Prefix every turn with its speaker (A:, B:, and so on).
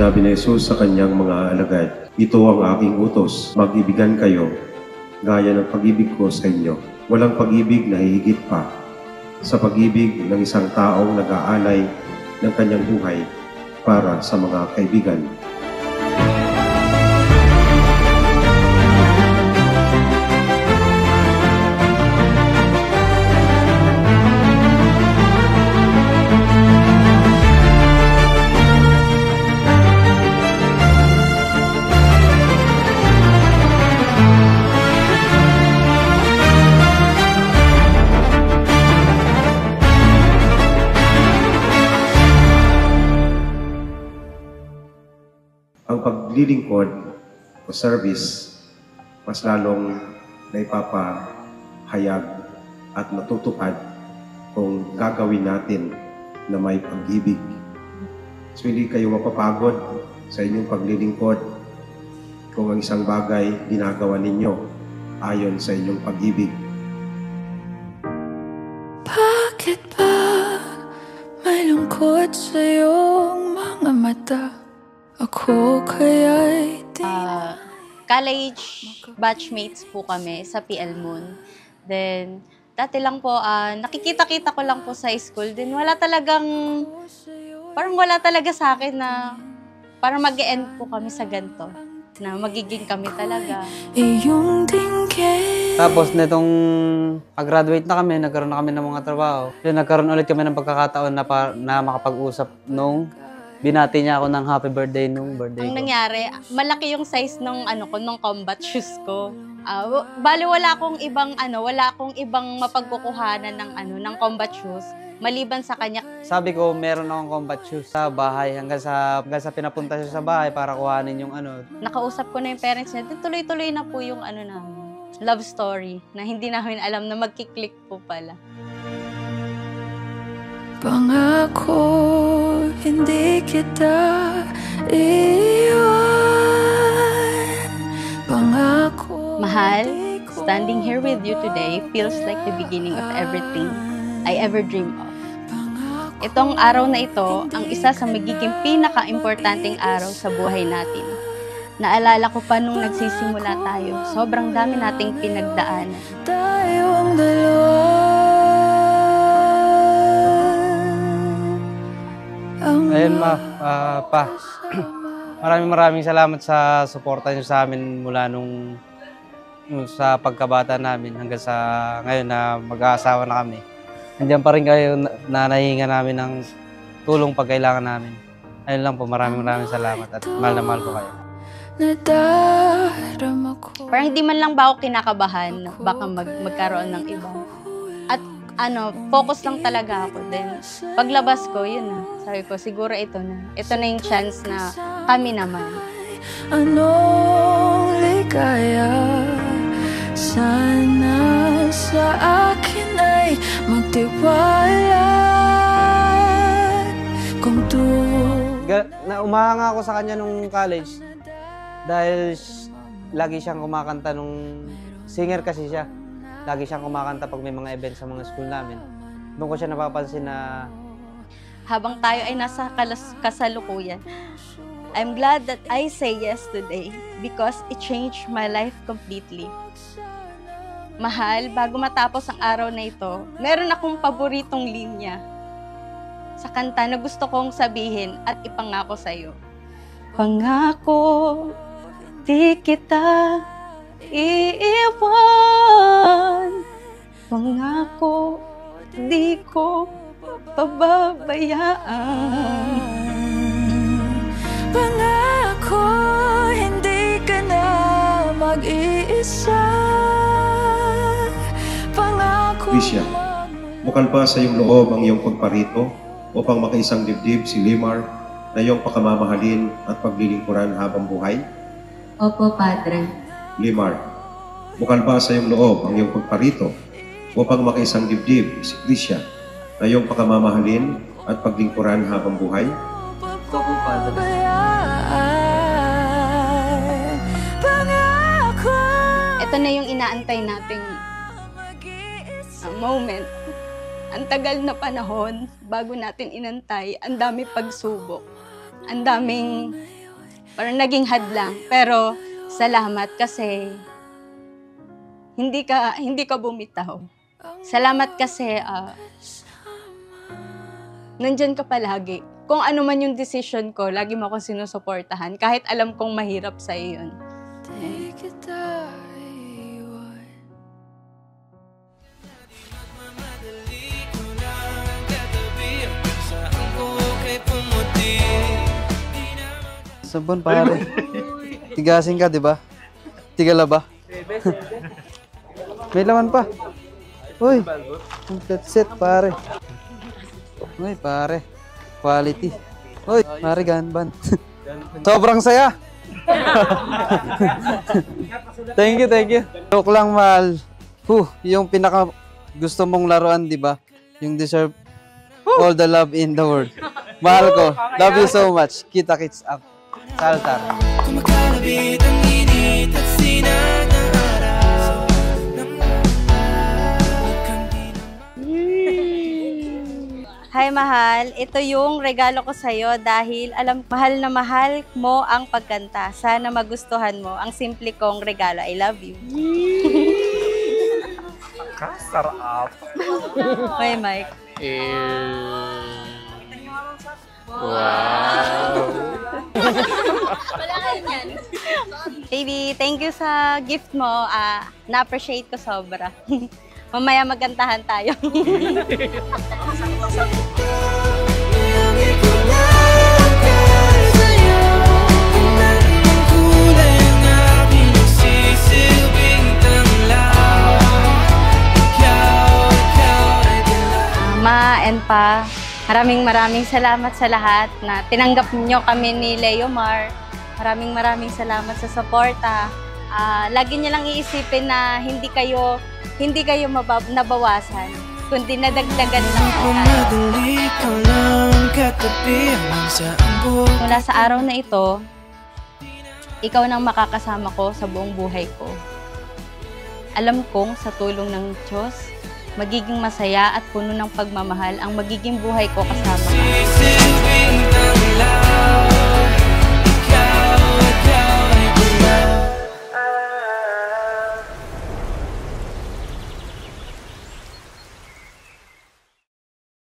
A: sinabi ni Jesus sa kanyang mga alagad, "Ito ang aking utos, mag-ibigan kayo, gaya ng pag-ibig ko sa inyo." Walang pag-ibig na hihigit pa sa pag-ibig ng isang taong nag-aalay ng kanyang buhay para sa mga kaibigan. Ang paglilingkod o service, mas lalong naipapahayag at natutupad kung gagawin natin na may pag-ibig. So hindi kayo mapapagod sa inyong paglilingkod kung ang isang bagay ginagawa ninyo ayon sa inyong pag-ibig.
B: Bakit ba may lungkot sa iyong mga mata? Ako kaya'y
C: college batchmates po kami sa PL Moon. Then, dati lang po, nakikita-kita ko lang po sa school. Then, parang wala talaga sa akin na parang mag-e-end po kami sa ganito. Na magiging kami talaga.
D: Tapos, nitong pag-graduate na kami, nagkaroon na kami ng mga trabaho. Then, nagkaroon ulit kami ng pagkakataon na makapag-usap nung binati niya ako ng happy birthday nung birthday ko.
C: Ang nangyari, malaki yung size ng nung combat shoes ko. Bali wala akong ibang mapagkukuhanan ng combat shoes maliban sa kanya.
D: Sabi ko, meron akong combat shoes sa bahay hanggang sa pinapunta siya sa bahay para kuhanin yung
C: Nakausap ko na yung parents niya. Tuloy-tuloy na po yung namin, love story na hindi namin alam na magkiklik po pala.
B: Pangako, hindi kita iwan. Pangako,
C: Mahal, standing here with you today feels like the beginning of everything I ever dreamed of. Itong araw na ito, ang isa sa magiging pinaka-importanting araw sa buhay natin. Naalala ko pa nung nagsisimula tayo, sobrang dami nating pinagdaanan.
B: Tayong dalawa.
D: Ayun pa. Maraming salamat sa suporta niyo sa amin mula nung sa pagkabata namin hanggang sa ngayon na mag-aasawa na kami. Nandiyan pa rin kayo na nahihinga namin ng tulong pag kailangan namin. Ayun lang po, maraming salamat at mahal na mahal po kayo.
C: Parang hindi man lang ba ako kinakabahan, baka magkaroon ng iba. At focus lang talaga ako. Then, paglabas ko, yun na. Sabi ko, siguro ito na. Ito na yung chance na kami naman.
B: Anong ligaya sana sa akin ay magtiwala kung
D: umahanga ako sa kanya nung college dahil lagi siyang kumakanta nung singer kasi siya. Lagi siyang kumakanta pag may mga event sa mga school namin. Doon ko siya napapansin na
C: habang tayo ay nasa kasalukuyan, I'm glad that I say yes today because it changed my life completely. Mahal, bago matapos ang araw na ito, meron akong paboritong linya sa kanta na gusto kong sabihin at ipangako sa'yo. Pangako, di kita iiwan. Pangako, di ko pababayaan.
B: Pangako, hindi ka na mag-iisa. Pangako,
A: Alicia, bukal ba sa iyong loob ang iyong pagparito upang makaisang dibdib si Limar na iyong pakamamahalin at paglilingkuran habang buhay?
E: Opo, Padre.
A: Limar, bukal ba sa iyong loob ang iyong pagparito upang makaisang dibdib si Alicia na iyong pakamamahalin at paglingkuran habang buhay?
D: Opo, Padre.
C: Ito na yung inaantay nating moment. Ang tagal na panahon bago natin inantay, ang dami pagsubok, ang daming Parang naging hadlang. Pero salamat kasi hindi ka bumitaw. Salamat kasi nandyan ka palagi. Kung ano man yung decision ko, lagi mo akong sinusuportahan. Kahit alam kong mahirap sa'yo yun.
B: Di kita iwan.
D: Sabon pare. Tigasin ka, di ba? Tigala ba? May laman pa. Uy, complete set pare. Uy, pare. Quality. Uy, pare ganban. Sobrang saya. Thank you, thank you. Joke lang, mahal. Yung pinaka gusto mong laruan, di ba? Yung deserve all the love in the world. Mahal ko. Love you so much. Kita kits up. Saltar.
F: Kumakalabit ang init at sinag ng araw.
C: Hi, mahal. Ito yung regalo ko sa'yo dahil mahal na mahal mo ang pagkanta. Sana magustuhan mo ang simple kong regalo. I love you.
F: Kasarap.
C: Hoy, Mike. Wala kayo yan. Baby, thank you sa gift mo. Na-appreciate ko sobra. Mamaya magantahan tayo. Ma and Pa, maraming salamat sa lahat na tinanggap niyo kami ni Leomar. Maraming salamat sa suporta. Lagi niyo lang iisipin na hindi kayo nabawasan, kundi nadagdagan lang po tayo. Mula sa araw na ito, ikaw nang makakasama ko sa buong buhay ko. Alam kong sa tulong ng Diyos, magiging masaya at puno ng pagmamahal ang magiging buhay ko kasama ka.